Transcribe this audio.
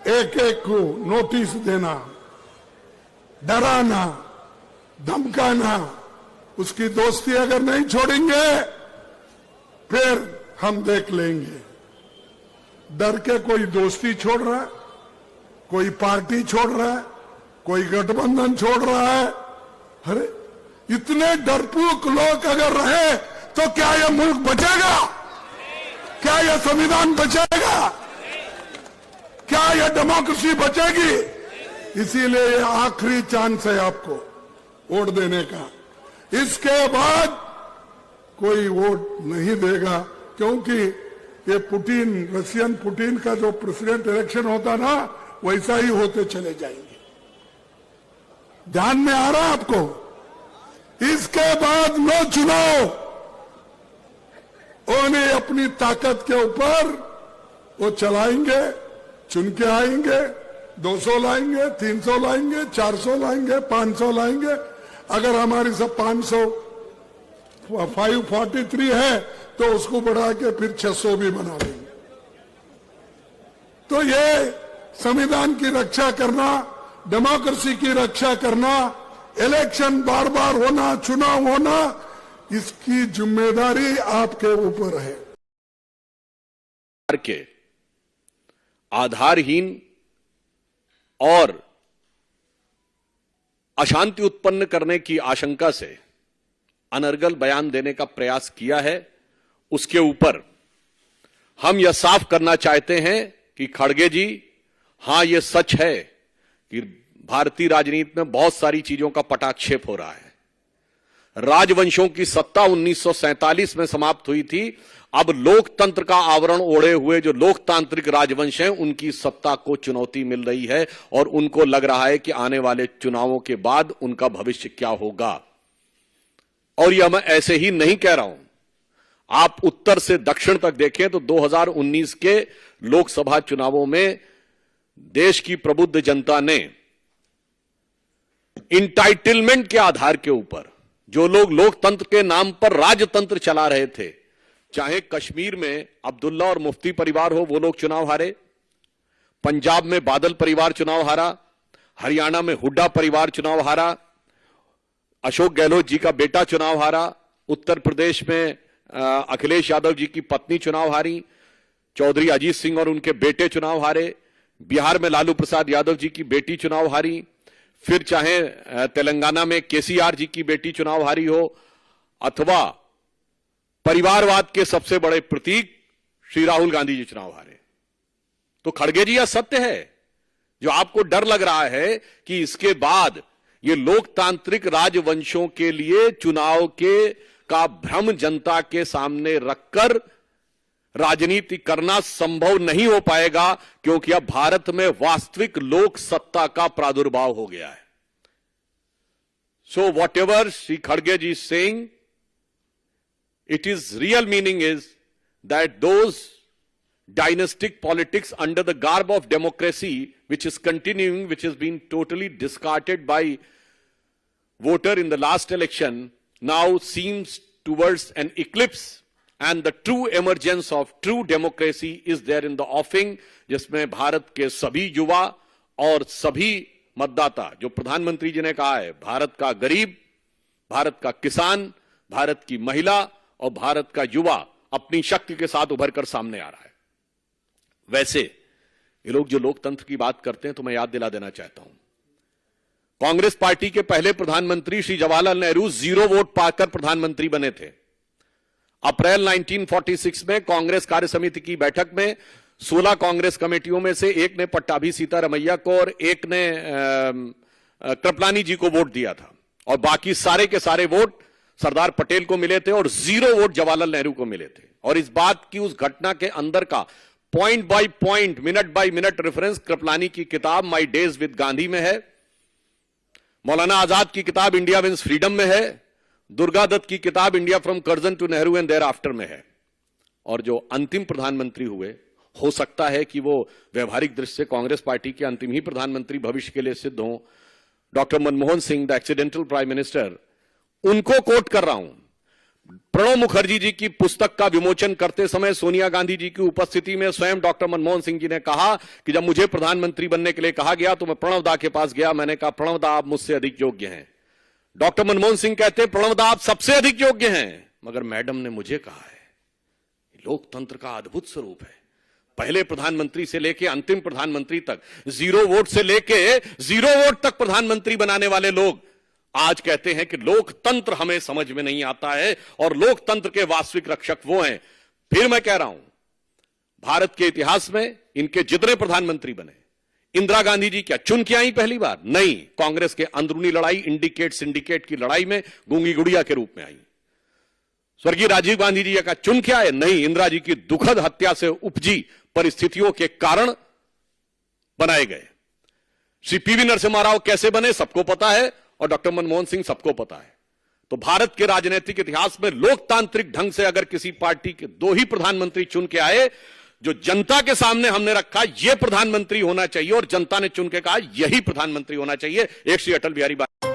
एक एक को नोटिस देना, डराना, धमकाना, उसकी दोस्ती अगर नहीं छोड़ेंगे फिर हम देख लेंगे। डर के कोई दोस्ती छोड़ रहा है, कोई पार्टी छोड़ रहा है, कोई गठबंधन छोड़ रहा है। अरे इतने डरपोक लोग अगर रहे तो क्या यह मुल्क बचेगा? क्या यह संविधान बचेगा? क्या यह डेमोक्रेसी बचेगी? इसीलिए ये आखिरी चांस है आपको वोट देने का। इसके बाद कोई वोट नहीं देगा, क्योंकि ये पुतिन, रशियन पुतिन का जो प्रेसिडेंट इलेक्शन होता ना, वैसा ही होते चले जाएंगे। ध्यान में आ रहा है आपको? इसके बाद नो चुनाव, उन्हें अपनी ताकत के ऊपर वो चलाएंगे, चुन के आएंगे, 200 लाएंगे, 300 लाएंगे, 400 लाएंगे, 500 लाएंगे। अगर हमारी सब 543 है तो उसको बढ़ा के फिर 600 भी बना देंगे। तो ये संविधान की रक्षा करना, डेमोक्रेसी की रक्षा करना, इलेक्शन बार बार होना, चुनाव होना, इसकी जिम्मेदारी आपके ऊपर है। के आधारहीन और अशांति उत्पन्न करने की आशंका से अनर्गल बयान देने का प्रयास किया है, उसके ऊपर हम यह साफ करना चाहते हैं कि खड़गे जी, हां यह सच है कि भारतीय राजनीति में बहुत सारी चीजों का पटाक्षेप हो रहा है। राजवंशों की सत्ता 1947 में समाप्त हुई थी। अब लोकतंत्र का आवरण ओढ़े हुए जो लोकतांत्रिक राजवंश हैं, उनकी सत्ता को चुनौती मिल रही है और उनको लग रहा है कि आने वाले चुनावों के बाद उनका भविष्य क्या होगा। और यह मैं ऐसे ही नहीं कह रहा हूं। आप उत्तर से दक्षिण तक देखें तो 2019 के लोकसभा चुनावों में देश की प्रबुद्ध जनता ने इंटाइटलमेंट के आधार के ऊपर जो लोग लोकतंत्र के नाम पर राजतंत्र चला रहे थे, चाहे कश्मीर में अब्दुल्ला और मुफ्ती परिवार हो, वो लोग चुनाव हारे, पंजाब में बादल परिवार चुनाव हारा, हरियाणा में हुड्डा परिवार चुनाव हारा, अशोक गहलोत जी का बेटा चुनाव हारा, उत्तर प्रदेश में अखिलेश यादव जी की पत्नी चुनाव हारी, चौधरी अजीत सिंह और उनके बेटे चुनाव हारे, बिहार में लालू प्रसाद यादव जी की बेटी चुनाव हारी, फिर चाहे तेलंगाना में केसीआर जी की बेटी चुनाव हारी हो, अथवा परिवारवाद के सबसे बड़े प्रतीक श्री राहुल गांधी जी चुनाव हारे। तो खड़गे जी, यह सत्य है। जो आपको डर लग रहा है कि इसके बाद ये लोकतांत्रिक राजवंशों के लिए चुनाव का भ्रम जनता के सामने रखकर राजनीति करना संभव नहीं हो पाएगा, क्योंकि अब भारत में वास्तविक लोक सत्ता का प्रादुर्भाव हो गया है। सो वॉट एवर श्री खड़गे जी saying, it is real meaning is that those dynastic politics under the garb of democracy, which is continuing, which has been totally discarded by voter in the last election, now seems towards an eclipse, and the true emergence of true democracy is there in the offing, जिसमें भारत के सभी युवा और सभी मतदाता, जो प्रधानमंत्री जी ने कहा है, भारत का गरीब, भारत का किसान, भारत की महिला और भारत का युवा अपनी शक्ति के साथ उभर कर सामने आ रहा है। वैसे ये लोग जो लोकतंत्र की बात करते हैं, तो मैं याद दिला देना चाहता हूं, कांग्रेस पार्टी के पहले प्रधानमंत्री श्री जवाहरलाल नेहरू 0 वोट पाकर प्रधानमंत्री बने थे। अप्रैल 1946 में कांग्रेस कार्य समिति की बैठक में 16 कांग्रेस कमेटियों में से एक ने पट्टाभी सीतारमैया को और एक ने कृपलानी जी को वोट दिया था, और बाकी सारे के सारे वोट सरदार पटेल को मिले थे और 0 वोट जवाहरलाल नेहरू को मिले थे। और इस बात की, उस घटना के अंदर का point by point, minute by minute reference Kripalani की किताब माई डेज विद गांधी में है, मौलाना आजाद की किताब इंडिया विंस फ्रीडम में है, दुर्गा दत्त की किताब India from Curzon to Nehru and thereafter में है। और जो अंतिम प्रधानमंत्री हुए, हो सकता है कि वो व्यवहारिक दृष्टि से कांग्रेस पार्टी के अंतिम ही प्रधानमंत्री भविष्य के लिए सिद्ध हों, doctor Manmohan Singh, the accidental prime minister, उनको कोट कर रहा हूं। प्रणब मुखर्जी जी की पुस्तक का विमोचन करते समय सोनिया गांधी जी की उपस्थिति में स्वयं डॉक्टर मनमोहन सिंह जी ने कहा कि जब मुझे प्रधानमंत्री बनने के लिए कहा गया तो मैं प्रणब दा के पास गया, मैंने कहा प्रणब दा आप मुझसे अधिक योग्य हैं। डॉक्टर मनमोहन सिंह कहते प्रणब दा आप सबसे अधिक योग्य हैं, मगर मैडम ने मुझे कहा है। लोकतंत्र का अद्भुत स्वरूप है। पहले प्रधानमंत्री से लेकर अंतिम प्रधानमंत्री तक, 0 वोट से लेकर 0 वोट तक प्रधानमंत्री बनाने वाले लोग आज कहते हैं कि लोकतंत्र हमें समझ में नहीं आता है और लोकतंत्र के वास्तविक रक्षक वो हैं। फिर मैं कह रहा हूं, भारत के इतिहास में इनके जितने प्रधानमंत्री बने, इंदिरा गांधी जी क्या चुन के आई पहली बार? नहीं, कांग्रेस के अंदरूनी लड़ाई, इंडिकेट सिंडिकेट की लड़ाई में गूंगी गुड़िया के रूप में आई। स्वर्गीय राजीव गांधी जी का चुन के आए? नहीं, इंदिरा जी की दुखद हत्या से उपजी परिस्थितियों के कारण बनाए गए। श्री पीवी नरसिम्हा राव कैसे बने सबको पता है और डॉक्टर मनमोहन सिंह सबको पता है। तो भारत के राजनीतिक इतिहास में लोकतांत्रिक ढंग से अगर किसी पार्टी के 2 ही प्रधानमंत्री चुन के आए, जो जनता के सामने हमने रखा यह प्रधानमंत्री होना चाहिए और जनता ने चुन के कहा यही प्रधानमंत्री होना चाहिए, एक श्री अटल बिहारी वाजपेयी।